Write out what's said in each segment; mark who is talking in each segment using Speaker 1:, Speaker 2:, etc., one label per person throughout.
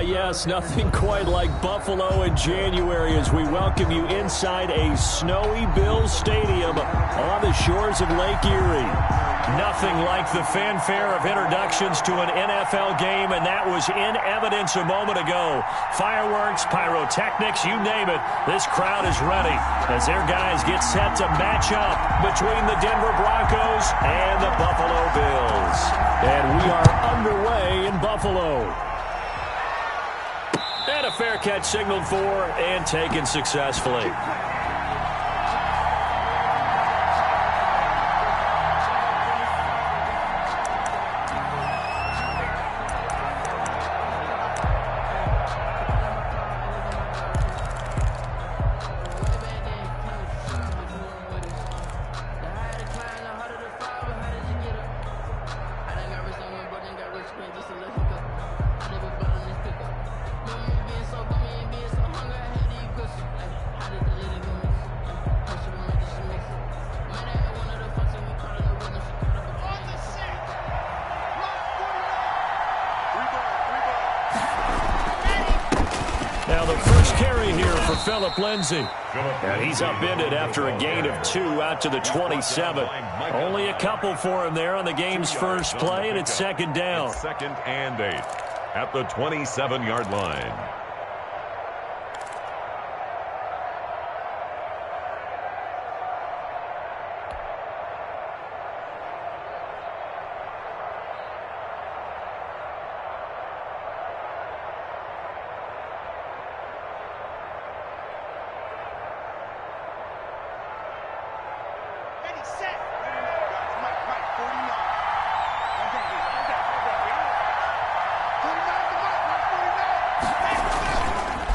Speaker 1: Yes, nothing quite like Buffalo in January as we welcome you inside a snowy Bills stadium on the shores of Lake Erie. Nothing like the fanfare of introductions to an NFL game, and that was in evidence a moment ago. Fireworks, pyrotechnics, you name it, this crowd is ready as their guys get set to match up between the Denver Broncos and the Buffalo Bills. And we are underway in Buffalo. And a fair catch signaled for and taken successfully. Now the first carry here for Phillip Lindsay. And he's upended after a gain of 2 out to the 27. Only a couple for him there on the game's first play, and it's second down.
Speaker 2: It's 2nd and 8 at the 27-yard line.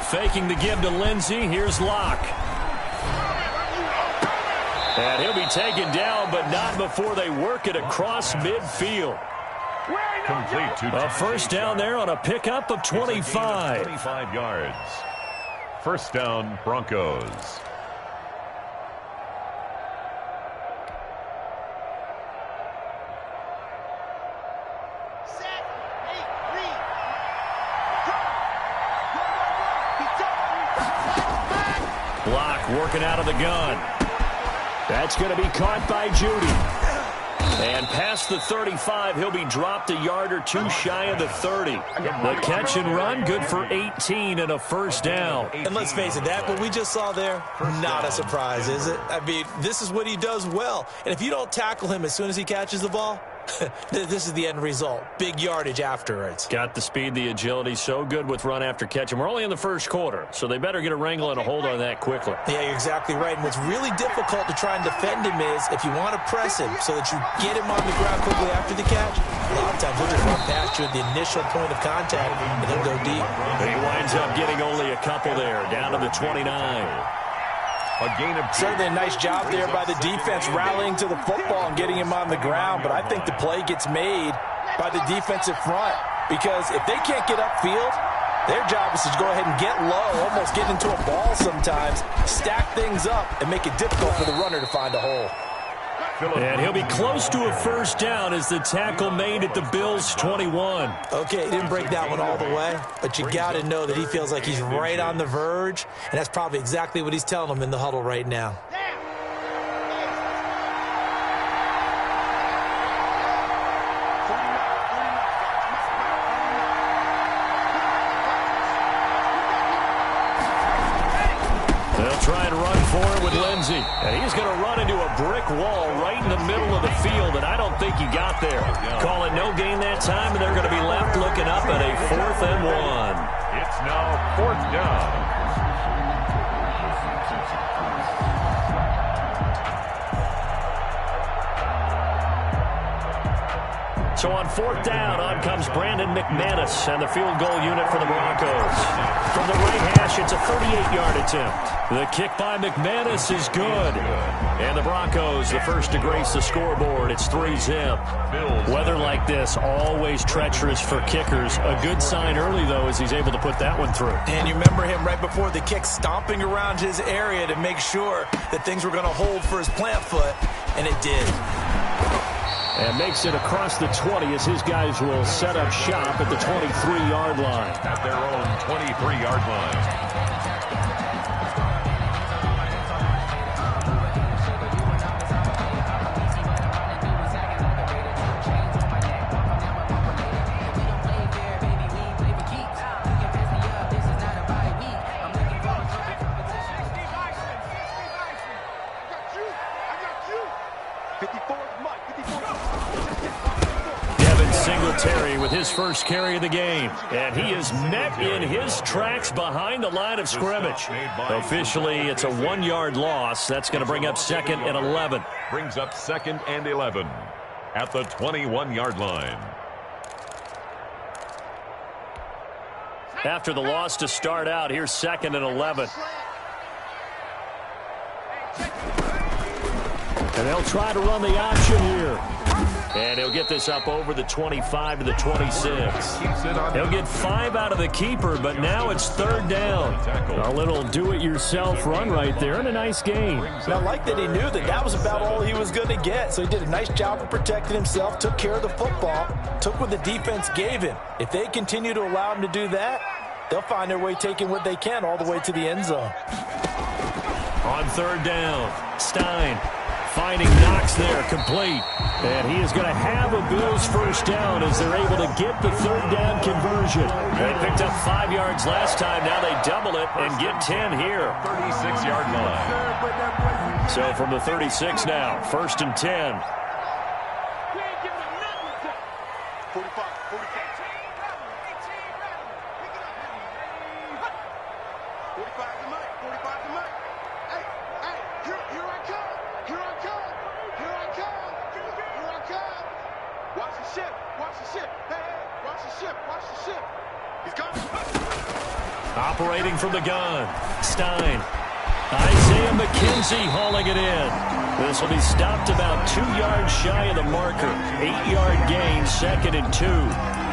Speaker 1: Faking the give to Lindsay. Here's Locke. And he'll be taken down, but not before they work it across midfield.
Speaker 2: Complete to
Speaker 1: a first down there on a pickup of 25.
Speaker 2: 25 yards. First down, Broncos.
Speaker 1: Block working out of the gun. That's going to be caught by Judy. And past the 35, he'll be dropped a yard or two shy of the 30. The catch and run, good for 18 and a first down.
Speaker 3: And let's face it, that what we just saw there, not a surprise, is it? I mean, this is what he does well. And if you don't tackle him as soon as he catches the ball, this is the end result. Big yardage afterwards.
Speaker 1: Got the speed, the agility, so good with run after catch. And we're only in the first quarter, so they better get a wrangle and a hold on that quickly.
Speaker 3: Yeah, you're exactly right. And what's really difficult to try and defend him is if you want to press him so that you get him on the ground quickly after the catch, a lot of times he'll just run past you at the initial point of contact and he'll go deep.
Speaker 1: But he winds up getting only a couple there, down to the 29.
Speaker 2: A gain of 2.
Speaker 4: Certainly a nice job there by the defense rallying to the football and getting him on the ground, but I think the play gets made by the defensive front because if they can't get upfield, their job is to go ahead and get low, almost get into a ball sometimes, stack things up, and make it difficult for the runner to find a hole.
Speaker 1: And he'll be close to a first down as the tackle made at the Bills' 21.
Speaker 3: Okay, he didn't break that one all the way, but you got to know that he feels like he's right on the verge, and that's probably exactly what he's telling them in the huddle right now.
Speaker 1: They'll try and run for it with Lindsay. And he's going to run into a brick wall right in the middle of the field, and I don't think he got there. Call it no gain that time, and they're going to be left looking up at a 4th and 1.
Speaker 2: It's now 4th down.
Speaker 1: So on 4th down, on comes Brandon McManus and the field goal unit for the Broncos. From the right hash, it's a 38-yard attempt. The kick by McManus is good. And the Broncos, the first to grace the scoreboard. It's 3-zip. Weather like this, always treacherous for kickers. A good sign early, though, as he's able to put that one through.
Speaker 4: And you remember him right before the kick stomping around his area to make sure that things were going to hold for his plant foot, and it did.
Speaker 1: And makes it across the 20 as his guys will set up shop at the 23-yard line.
Speaker 2: At their own 23-yard line.
Speaker 1: With his first carry of the game, and he is met in his tracks behind the line of scrimmage. Officially, it's a 1-yard loss. That's going to bring up 2nd and 11.
Speaker 2: Brings up 2nd and 11 at the 21-yard line.
Speaker 1: After the loss to start out, here's 2nd and 11. And they'll try to run the option here. And he'll get this up over the 25 to the 26. He'll get 5 out of the keeper, but now it's 3rd down. A little do-it-yourself run right there, and a nice gain.
Speaker 4: Now, I like that he knew that that was about all he was going to get, so he did a nice job of protecting himself, took care of the football, took what the defense gave him. If they continue to allow him to do that, they'll find their way taking what they can all the way to the end zone.
Speaker 1: On 3rd down, Stein finding Knox there, complete. And he is going to have a Bills first down as they're able to get the 3rd down conversion. They picked up 5 yards last time. Now they double it and get 10 here.
Speaker 2: 36-yard line.
Speaker 1: So from the 36 now, 1st and 10. Operating from the gun, Stein. Isaiah McKenzie hauling it in. This will be stopped about 2 yards shy of the marker. 8-yard gain, 2nd and 2.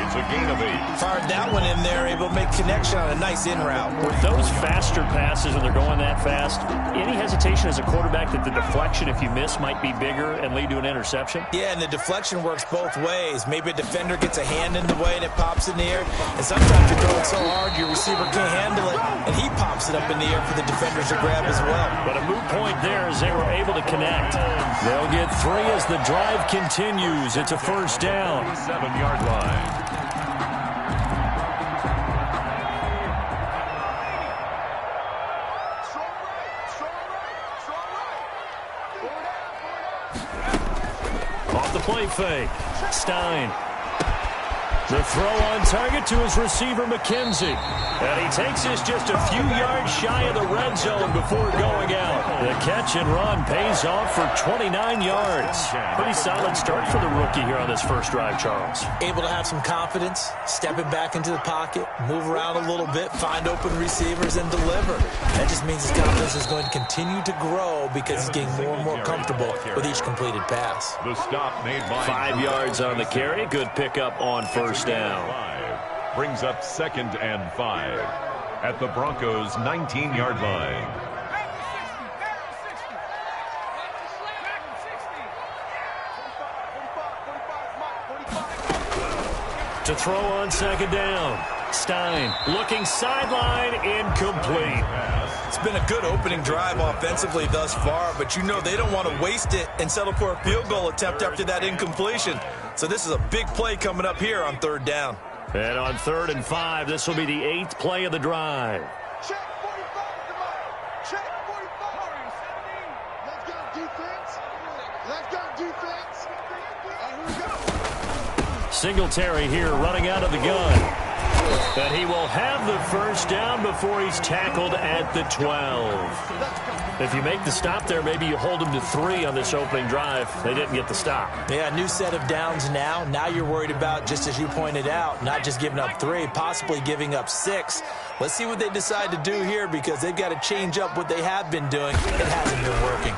Speaker 2: It's a gain of 8.
Speaker 4: Fired that one in there, able to make connection on a nice in route.
Speaker 1: With those faster passes when they're going that fast, any hesitation as a quarterback that the deflection, if you miss, might be bigger and lead to an interception?
Speaker 4: Yeah, and the deflection works both ways. Maybe a defender gets a hand in the way and it pops in the air. And sometimes you're throwing so hard your receiver can't handle it, and he pops it up in the air for the defenders to grab as well.
Speaker 1: But a moot point there as they were able to connect. They'll get 3 as the drive continues. It's a first down.
Speaker 2: 7-yard line.
Speaker 1: Off the play fake. Stein. The throw on target to his receiver, McKenzie. And he takes this just a few yards shy of the red zone before going out. The catch and run pays off for 29 yards. Pretty solid start for the rookie here on this first drive, Charles.
Speaker 4: Able to have some confidence, stepping back into the pocket, move around a little bit, find open receivers, and deliver. That just means his confidence is going to continue to grow because he's getting more and more comfortable with each completed pass.
Speaker 2: The stop made by
Speaker 1: 5 yards on the carry. Good pickup on first down.
Speaker 2: 5 brings up 2nd and 5 at the Broncos' 19-yard line.
Speaker 1: To throw on 2nd down. Stein looking sideline, incomplete.
Speaker 4: It's been a good opening drive offensively thus far, but you know they don't want to waste it and settle for a field goal attempt after that incompletion. So this is a big play coming up here on 3rd down.
Speaker 1: And on 3rd and 5, this will be the 8th play of the drive.
Speaker 5: Check 45 tomorrow. Check 45. Let's go defense. Let's go defense. And here we go.
Speaker 1: Singletary here running out of the gun. And he will have the first down before he's tackled at the 12. If you make the stop there, maybe you hold him to 3 on this opening drive. They didn't get the stop.
Speaker 4: Yeah, new set of downs now. Now you're worried about, just as you pointed out, not just giving up 3, possibly giving up 6. Let's see what they decide to do here because they've got to change up what they have been doing. It hasn't been working.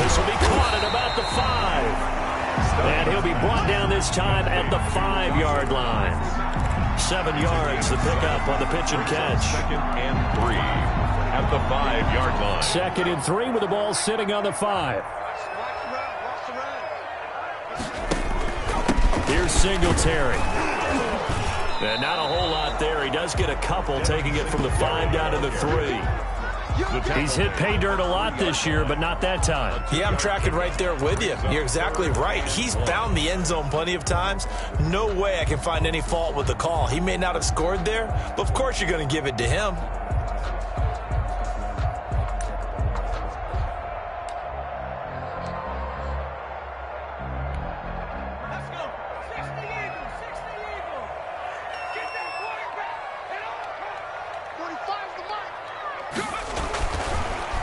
Speaker 1: This will be caught at about the 5. And he'll be brought down this time at the 5-yard line. 7 yards, the pickup on the pitch and catch.
Speaker 2: 2nd and 3 at the 5-yard line.
Speaker 1: 2nd and 3 with the ball sitting on the 5. Singletary. And not a whole lot there. He does get a couple, taking it from the 5 down to the 3. He's hit pay dirt a lot this year, but not that time.
Speaker 3: Yeah, I'm tracking right there with you. You're exactly right. He's found the end zone plenty of times. No way I can find any fault with the call. He may not have scored there, but of course you're going to give it to him.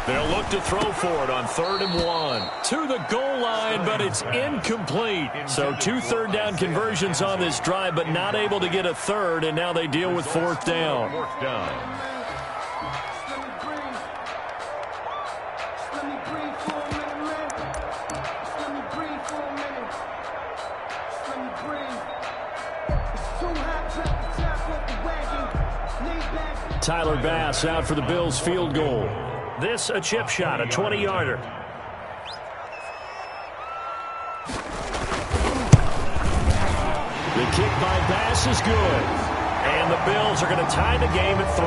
Speaker 1: They'll look to throw for it on 3rd and 1. To the goal line, but it's incomplete. So 2 third-down conversions on this drive, but not able to get a third, and now they deal with 4th down. Tyler Bass out for the Bills field goal. This a chip shot, a 20-yarder. The kick by Bass is good. And the Bills are going to tie the game at 3.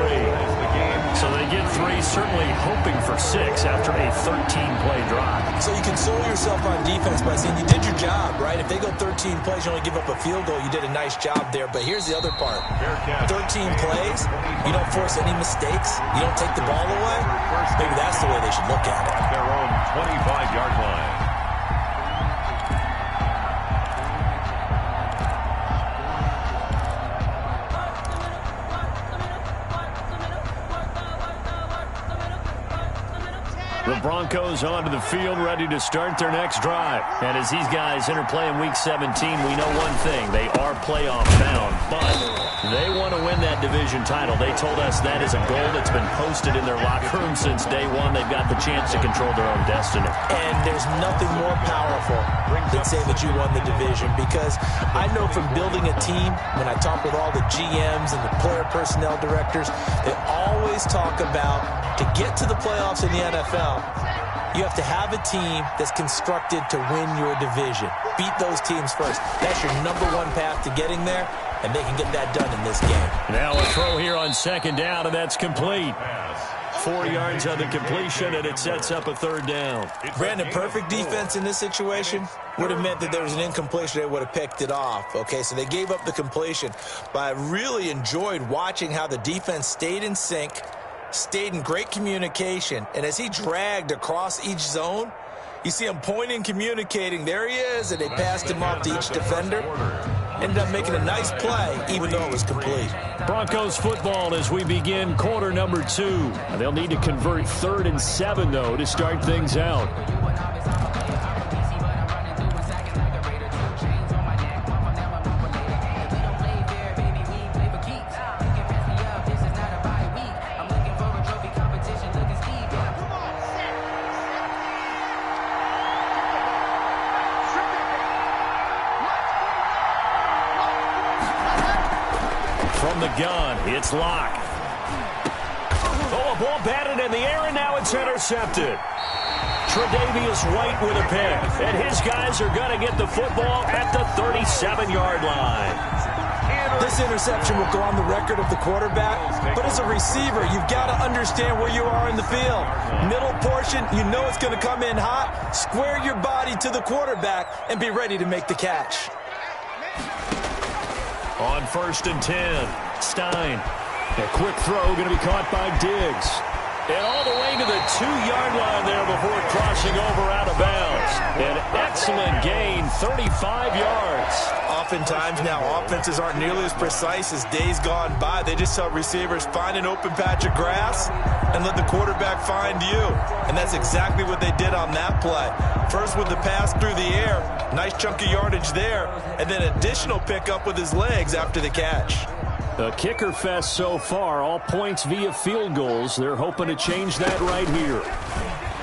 Speaker 1: So they get 3, certainly hoping for 6 after a 13-play drive.
Speaker 3: So you console yourself on defense by saying you did your job, right? If they go 13 plays, you only give up a field goal, you did a nice job there. But here's the other part. 13 plays, you don't force any mistakes, you don't take the ball away. Maybe that's the way they should look at it.
Speaker 2: Their own 25-yard line.
Speaker 1: The Broncos onto the field, ready to start their next drive. And as these guys enter play in Week 17, we know one thing. They are playoff bound, but they want to win that division title. They told us that is a goal that's been posted in their locker room since day one. They've got the chance to control their own destiny.
Speaker 3: And there's nothing more powerful than saying that you won the division, because I know from building a team, when I talk with all the GMs and the player personnel directors, they always talk about to get to the playoffs in the NFL, you have to have a team that's constructed to win your division. Beat those teams first. That's your #1 path to getting there, and they can get that done in this game.
Speaker 1: Now a throw here on 2nd down, and that's complete. 4 yards on the completion, and it sets up a 3rd down.
Speaker 3: Brandon, perfect defense in this situation would have meant that there was an incompletion. They would have picked it off. Okay, so they gave up the completion. But I really enjoyed watching how the defense stayed in sync, stayed in great communication, and as he dragged across each zone, you see him pointing, communicating. There he is, and they passed him off to each defender. Ended up making a nice play, even though it was complete.
Speaker 1: Broncos football as we begin quarter number 2. They'll need to convert 3rd and 7, though, to start things out. From the gun, it's Locke. Oh, a ball batted in the air, and now it's intercepted. Tre'Davious White with a pick, and his guys are going to get the football at the 37-yard line.
Speaker 3: This interception will go on the record of the quarterback, but as a receiver, you've got to understand where you are in the field. Middle portion, you know it's going to come in hot. Square your body to the quarterback and be ready to make the catch.
Speaker 1: On 1st and 10, Stein. A quick throw going to be caught by Diggs. And all the way to the 2-yard line there before crossing over out of bounds. An excellent gain, 35 yards.
Speaker 3: Oftentimes now, offenses aren't nearly as precise as days gone by. They just help receivers find an open patch of grass and let the quarterback find you. And that's exactly what they did on that play. First with the pass through the air, nice chunk of yardage there, and then additional pickup with his legs after the catch.
Speaker 1: The kicker fest so far, all points via field goals. They're hoping to change that right here.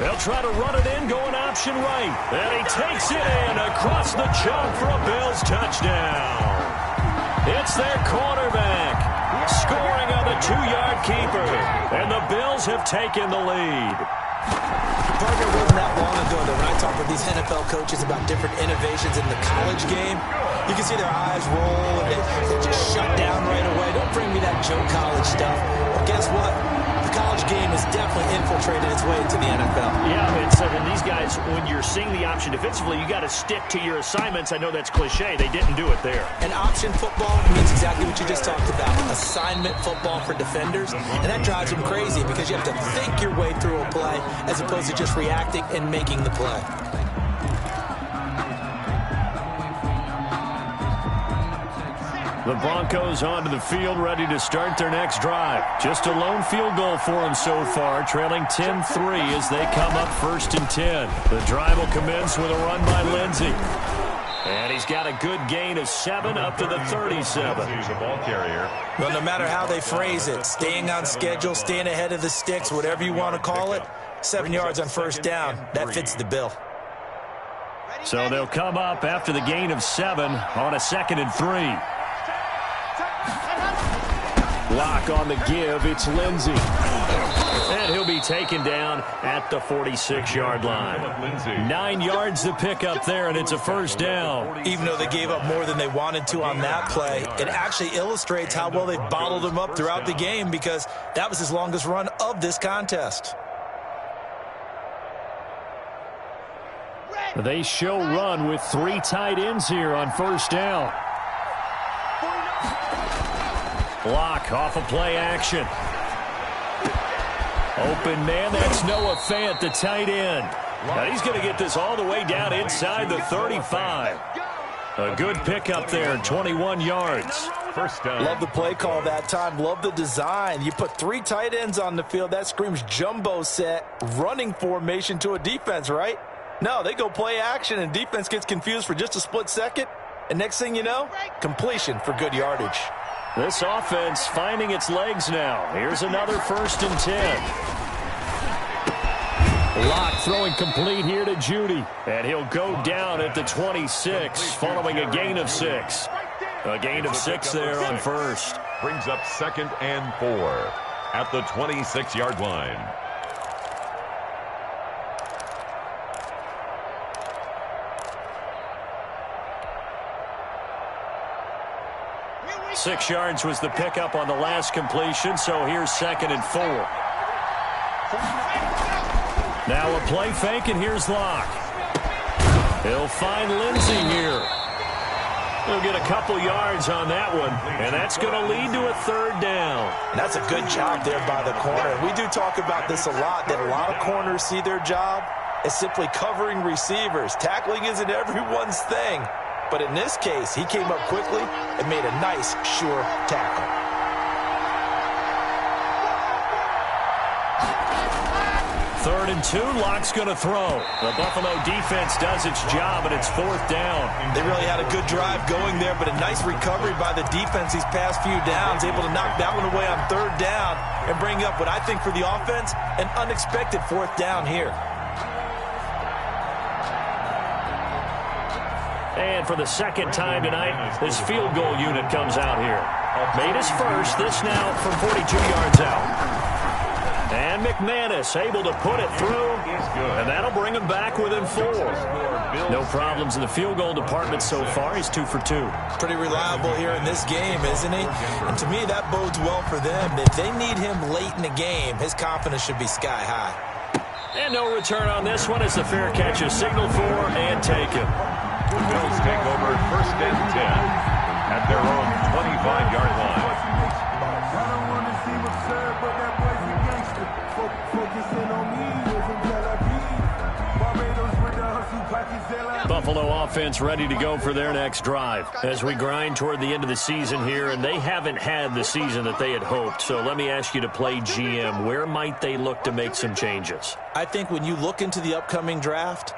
Speaker 1: They'll try to run it in, going option right. And he takes it in across the chalk for a Bills touchdown. It's their quarterback scoring on the 2-yard keeper. And the Bills have taken the lead.
Speaker 3: Partner, wasn't that long ago that when I talk with these NFL coaches about different innovations in the college game, You can see their eyes roll, and they just shut down right away. Don't bring me that Joe College stuff. Well, guess what? The college game has definitely infiltrated its way into the NFL.
Speaker 1: Yeah, it's and these guys, when you're seeing the option defensively, you got to stick to your assignments. I know that's cliche. They didn't do it there.
Speaker 3: And option football means exactly what you just talked about. Assignment football for defenders. And that drives them crazy because you have to think your way through a play as opposed to just reacting and making the play.
Speaker 1: The Broncos onto the field, ready to start their next drive. Just a lone field goal for them so far, trailing 10-3 as they come up 1st and 10. The drive will commence with a run by Lindsey. And he's got a good gain of 7 up to the 37.
Speaker 2: He's a ball carrier.
Speaker 3: Well, no matter how they phrase it, staying on schedule, staying ahead of the sticks, whatever you want to call it, 7 yards on 1st down, that fits the bill.
Speaker 1: So they'll come up after the gain of 7 on a 2nd and 3. Lock on the give. It's Lindsey. And he'll be taken down at the 46-yard line. 9 yards to pick up there, and it's a 1st down.
Speaker 3: Even though they gave up more than they wanted to on that play, it actually illustrates how well they bottled him up throughout the game because that was his longest run of this contest.
Speaker 1: They show run with 3 tight ends here on 1st down. Block off of play action. Open man, that's Noah Fant, the tight end. Now he's going to get this all the way down inside the 35. A good pickup there, 21 yards.
Speaker 2: 1st down.
Speaker 4: Love the play call that time. Love the design. You put 3 tight ends on the field. That screams jumbo set, running formation to a defense, right? No, they go play action, and defense gets confused for just a split second. And next thing you know, completion for good yardage.
Speaker 1: This offense finding its legs now. Here's another 1st and 10. Lock throwing complete here to Judy. And he'll go down at the 26 following a gain of 6. A gain of 6 there on 1st.
Speaker 2: Brings up 2nd and 4 at the 26-yard line.
Speaker 1: Six yards was the pickup on the last completion, so here's 2nd and 4. Now a play fake, and here's Locke. He'll find Lindsey here. He'll get a couple yards on that one, and that's going to lead to a 3rd down.
Speaker 4: And that's a good job there by the corner. And we do talk about this a lot, that a lot of corners see their job as simply covering receivers. Tackling isn't everyone's thing. But in this case, he came up quickly and made a nice, sure tackle.
Speaker 1: Third and 2, Locke's going to throw. The Buffalo defense does its job, and it's 4th down.
Speaker 4: They really had a good drive going there, but a nice recovery by the defense these past few downs, able to knock that one away on 3rd down and bring up what I think for the offense, an unexpected 4th down here.
Speaker 1: And for the 2nd time tonight, this field goal unit comes out here. Made his first, this now from 42 yards out. And McManus able to put it through, and that'll bring him back within 4. No problems in the field goal department so far. He's 2 for 2.
Speaker 3: Pretty reliable here in this game, isn't he? And to me, that bodes well for them. If they need him late in the game, his confidence should be sky high.
Speaker 1: And no return on this one as the fair catch is signaled for and taken.
Speaker 2: The Bills take over 1st and 10 at their own 25-yard line.
Speaker 1: Buffalo offense ready to go for their next drive as we grind toward the end of the season here, and they haven't had the season that they had hoped. So let me ask you to play GM. Where might they look to make some changes?
Speaker 3: I think when you look into the upcoming draft,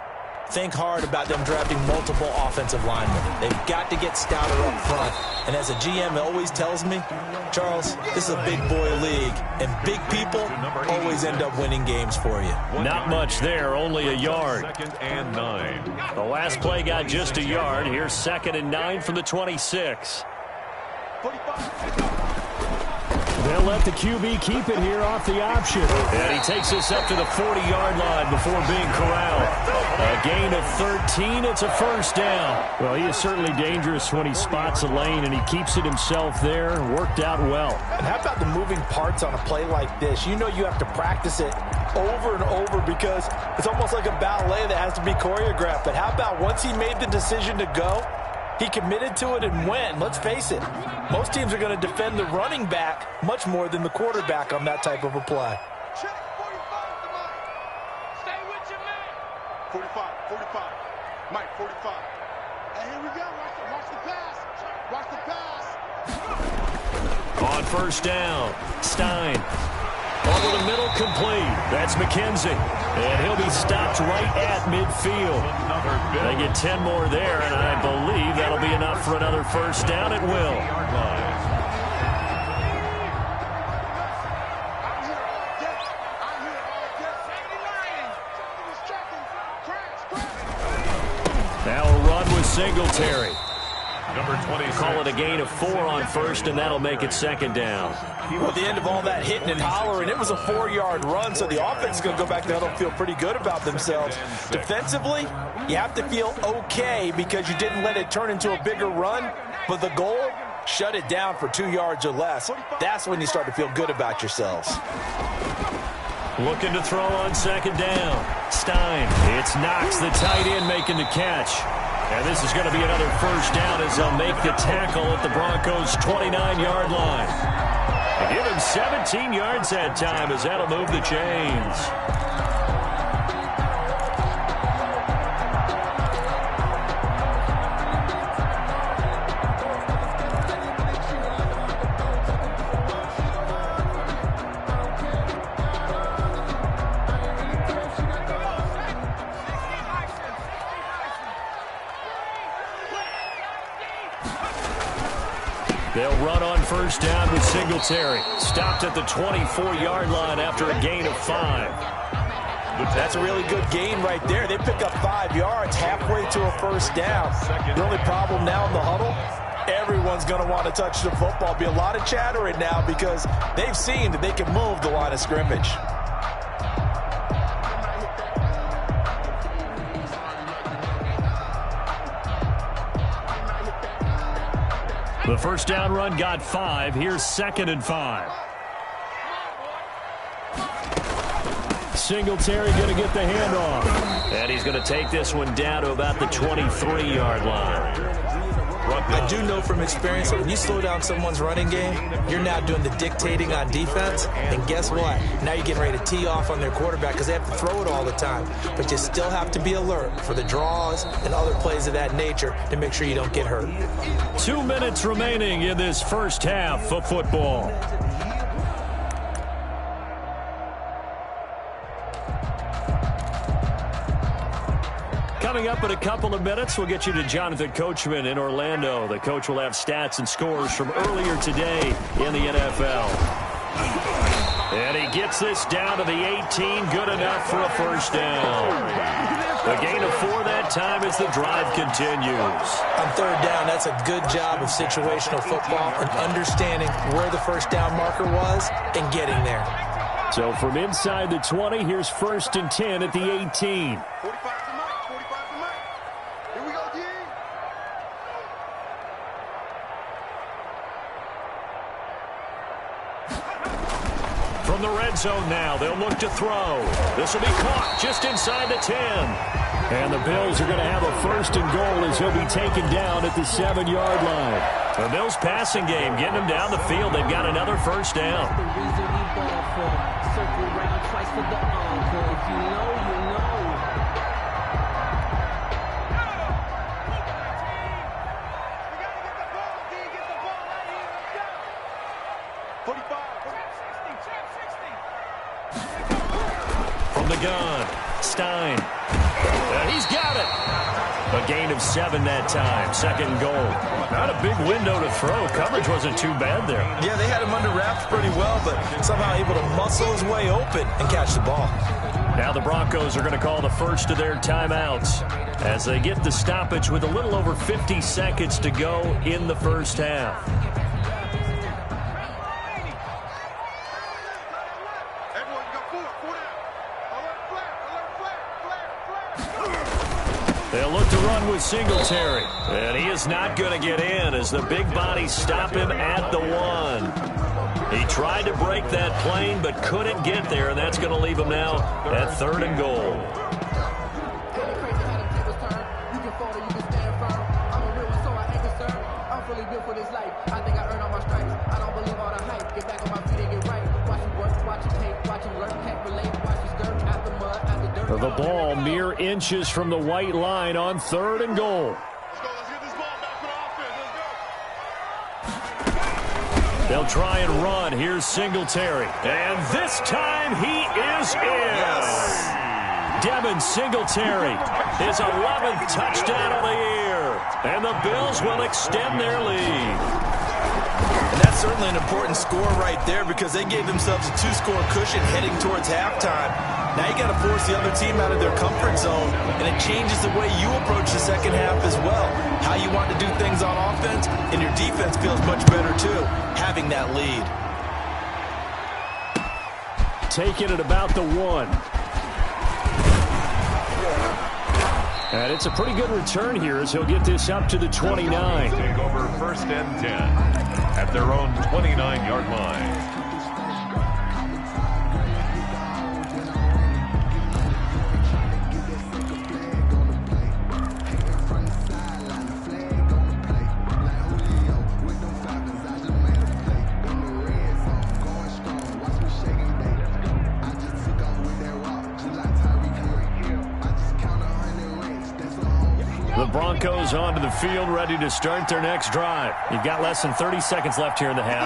Speaker 3: think hard about them drafting multiple offensive linemen. They've got to get stouter up front. And as a GM always tells me, Charles, this is a big boy league, and big people always end up winning games for you.
Speaker 1: Not much there, only a yard.
Speaker 2: 2nd and 9.
Speaker 1: The last play got just a yard. Here's 2nd and 9 from the 26. They'll let the QB keep it here off the option. And he takes this up to the 40-yard line before being corralled. A gain of 13. It's a first down. Well, he is certainly dangerous when he spots a lane, and he keeps it himself there. Worked out well.
Speaker 4: And how about the moving parts on a play like this? You know you have to practice it over and over because it's almost like a ballet that has to be choreographed. But how about once he made the decision to go, he committed to it and went. Let's face it, most teams are going to defend the running back much more than the quarterback on that type of a play.
Speaker 5: Check 45 to Mike. Stay with your man. 45. Mike, 45. And here we go. Watch the pass. Watch the pass.
Speaker 1: On first down, Stein. Over the middle, complete. That's McKenzie. And he'll be stopped right at midfield. They get 10 more there, and I believe that'll be enough for another first down. It will. Now a run with Singletary.
Speaker 2: Number 20.
Speaker 1: Call it a gain of 4 on first, and that'll make it second down.
Speaker 4: Well, at the end of all that hitting and hollering, it was a 4-yard run, so the offense is going to go back to the huddle and feel pretty good about themselves. Defensively, you have to feel okay because you didn't let it turn into a bigger run, but the goal, shut it down for 2 yards or less. That's when you start to feel good about yourselves.
Speaker 1: Looking to throw on second down. Stein. It's Knox, the tight end, making the catch. And this is going to be another first down as they'll make the tackle at the Broncos' 29-yard line. They give him 17 yards that time as that'll move the chains. They'll run on first down with Singletary. Stopped at the 24-yard line after a gain of 5.
Speaker 4: That's a really good gain right there. They pick up 5 yards halfway to a first down. The only problem now in the huddle, everyone's going to want to touch the football. Be a lot of chattering now because they've seen that they can move the line of scrimmage.
Speaker 1: The first down run got 5. Here's 2nd and 5. Singletary going to get the handoff. And he's going to take this one down to about the 23-yard line.
Speaker 3: I do know from experience that when you slow down someone's running game, you're now doing the dictating on defense. And guess what? Now you're getting ready to tee off on their quarterback because they have to throw it all the time. But you still have to be alert for the draws and other plays of that nature to make sure you don't get hurt.
Speaker 1: 2 minutes remaining in this first half of football. Coming up in a couple of minutes, we'll get you to Jonathan Coachman in Orlando. The coach will have stats and scores from earlier today in the NFL. And he gets this down to the 18. Good enough for a first down. A gain of 4 that time as the drive continues.
Speaker 3: On third down, that's a good job of situational football and understanding where the first down marker was and getting there.
Speaker 1: So from inside the 20, here's 1st and 10 at the 18.
Speaker 5: 45 to Mike. Here we go, D.
Speaker 1: From the red zone now, they'll look to throw. This will be caught just inside the 10. And the Bills are going to have a 1st and goal as he'll be taken down at the 7-yard line. The Bills passing game getting them down the field. They've got another first down.
Speaker 6: Circle round twice for the encore. If you know, you know.
Speaker 1: From the gun, Stein. He's got it. A gain of 7 that time. 2nd and goal. Not a big window to throw. Coverage wasn't too bad there.
Speaker 3: Yeah, they had him under wraps pretty well, but somehow able to muscle his way open and catch the ball.
Speaker 1: Now the Broncos are going to call the first of their timeouts as they get the stoppage with a little over 50 seconds to go in the first half. They'll look to run with Singletary. And he is not going to get in as the big bodies stop him at the 1. He tried to break that plane but couldn't get there, and that's going to leave him now at 3rd and goal. The ball mere inches from the white line on 3rd and goal.
Speaker 5: Let's get this ball back for the offense. Let's go.
Speaker 1: They'll try and run. Here's Singletary. And this time he is in.
Speaker 3: Yes.
Speaker 1: Devin Singletary, his 11th touchdown of the year. And the Bills will extend their lead.
Speaker 3: And that's certainly an important score right there because they gave themselves a 2-score cushion heading towards halftime. Now you got to force the other team out of their comfort zone, and it changes the way you approach the second half as well. How you want to do things on offense, and your defense feels much better too, having that lead.
Speaker 1: Taking it about the 1. And it's a pretty good return here as he'll get this up to the 29.
Speaker 2: Take over 1st and 10 at their own 29-yard line.
Speaker 1: The Broncos onto the field, ready to start their next drive. You've got less than 30 seconds left here in the half.